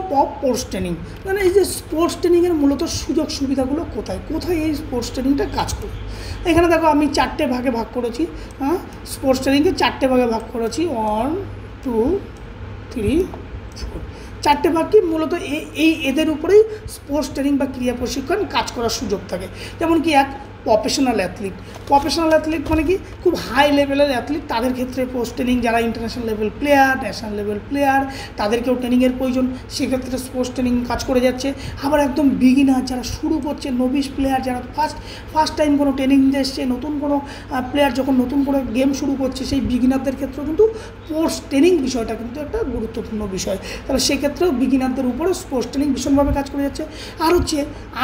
Scope of sports training, মানে এই যে স্পোর্টস ট্রেনিংয়ের মূলত সুযোগ সুবিধাগুলো কোথায় কোথায় এই স্পোর্টস ট্রেনিংটা কাজ করবে। এখানে দেখো আমি 4টে ভাগে ভাগ করেছি। স্পোর্টস ট্রেনিংকে 4টে ভাগে ভাগ করেছি, 1 2 3 4। 4টে ভাগ কি মূলত এদের উপরেই স্পোর্টস ট্রেনিং বা ক্রীড়া প্রশিক্ষণ কাজ করার সুযোগ থাকে। যেমন কি এক, প্রফেশনাল অ্যাথলিট। প্রফেশনাল অ্যাথলিট মানে কি খুব হাই লেভেলের অ্যাথলিট, তাদের ক্ষেত্রে স্পোর্টস ট্রেনিং, যারা international level player, national level player, তাদেরকেও ট্রেনিংয়ের প্রয়োজন, সেক্ষেত্রে স্পোর্টস ট্রেনিং কাজ করে যাচ্ছে। আবার একদম বিগিনার যারা শুরু করছে, নবিশ প্লেয়ার যারা ফার্স্ট টাইম কোনো ট্রেনিং এসছে, নতুন কোনো প্লেয়ার যখন নতুন করে গেম শুরু করছে, সেই বিগিনারদের ক্ষেত্রেও কিন্তু স্পোর্টস ট্রেনিং বিষয়টা কিন্তু একটা গুরুত্বপূর্ণ বিষয়। তাহলে সেক্ষেত্রেও বিগিনারদের উপরে স্পোর্টস ট্রেনিং ভীষণভাবে কাজ করে যাচ্ছে। আর হচ্ছে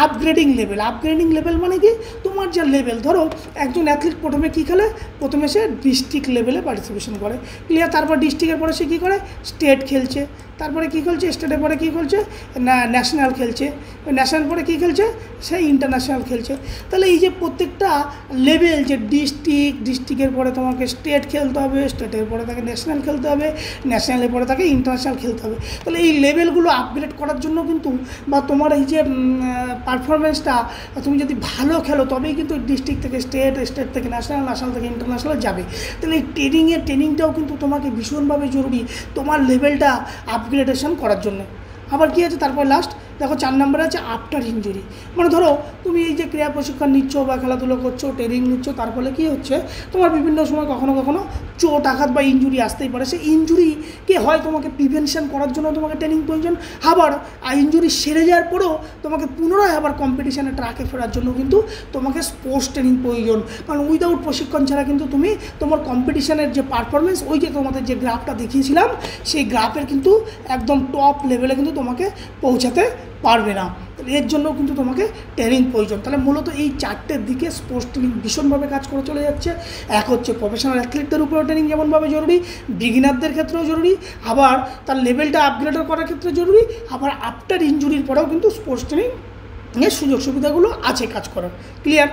আপগ্রেডিং লেভেল। আপগ্রেডিং লেভেল মানে কি তোমার যা লেভেল, ধরো একজন অ্যাথলিট প্রথমে কী খেলে, প্রথমে সে ডিস্ট্রিক্ট লেভেলে পার্টিসিপেশন করে, ক্লিয়ার, তারপর ডিস্ট্রিক্টের পরে সে কী করে, স্টেট খেলছে, তারপরে কী খেলছে, স্টেটের পরে কী খেলছে, ন্যাশনাল খেলছে, ন্যাশনাল পরে কী খেলছে, সে ইন্টারন্যাশনাল খেলছে। তাহলে এই যে প্রত্যেকটা লেভেল, যে ডিস্ট্রিক্টের পরে তোমাকে স্টেট খেলতে হবে, স্টেটের পরে তাকে ন্যাশনাল খেলতে হবে, ন্যাশনালের পরে তাকে ইন্টারন্যাশনাল খেলতে হবে। তাহলে এই লেভেলগুলো আপগ্রেড করার জন্য কিন্তু, বা তোমার এই যে পারফরমেন্সটা তুমি যদি ভালো খেলো তবেই কিন্তু ডিস্ট্রিক্ট থেকে স্টেট, স্টেট থেকে ন্যাশনাল, ন্যাশনাল থেকে ইন্টারন্যাশনাল যাবে। তাহলে এই ট্রেনিংটাও কিন্তু তোমাকে ভীষণভাবে জরুরি তোমার লেভেলটা আপগ্রেডেশন করার জন্য। আবার কী আছে তারপর লাস্ট দেখো 4 নম্বরে আছে আফটার ইনজুরি। মানে ধরো তুমি এই যে ক্রীড়া প্রশিক্ষণ নিচ্ছ বা খেলাধুলো করছো, ট্রেনিং নিচ্ছ, তার ফলে কী হচ্ছে, তোমার বিভিন্ন সময় কখনো কখনো চোট আঘাত বা ইনজুরি আসতেই পারে। সেই ইনজুরিকে হয় তোমাকে প্রিভেনশন করার জন্য তোমাকে ট্রেনিং প্রয়োজন, আবার ইনজুরি সেরে যাওয়ার পরেও তোমাকে পুনরায় আবার কম্পিটিশানে ট্র্যাকে ফেরার জন্য কিন্তু তোমাকে স্পোর্টস ট্রেনিং প্রয়োজন। কারণ উইদাউট প্রশিক্ষণ ছাড়া কিন্তু তুমি তোমার কম্পিটিশানের যে পারফরমেন্স, ওই যে তোমাদের যে গ্রাফটা দেখিয়েছিলাম, সেই গ্রাফের কিন্তু একদম টপ লেভেলে কিন্তু তোমাকে পৌঁছাতে পারবে না। এর জন্য কিন্তু তোমাকে ট্রেনিং প্রয়োজন। তাহলে মূলত এই 4টের দিকে স্পোর্টস ট্রেনিং ভীষণভাবে কাজ করে চলে যাচ্ছে। এক হচ্ছে প্রফেশনাল অ্যাথলিটদের উপরেও ট্রেনিং যেমনভাবে জরুরি, বিগিনারদের ক্ষেত্রেও জরুরি, আবার তার লেভেলটা আপগ্রেড করার ক্ষেত্রে জরুরি, আবার আফটার ইনজুরির পরেও কিন্তু স্পোর্টস ট্রেনিং এর সুযোগ সুবিধাগুলো আছে কাজ করার। ক্লিয়ার?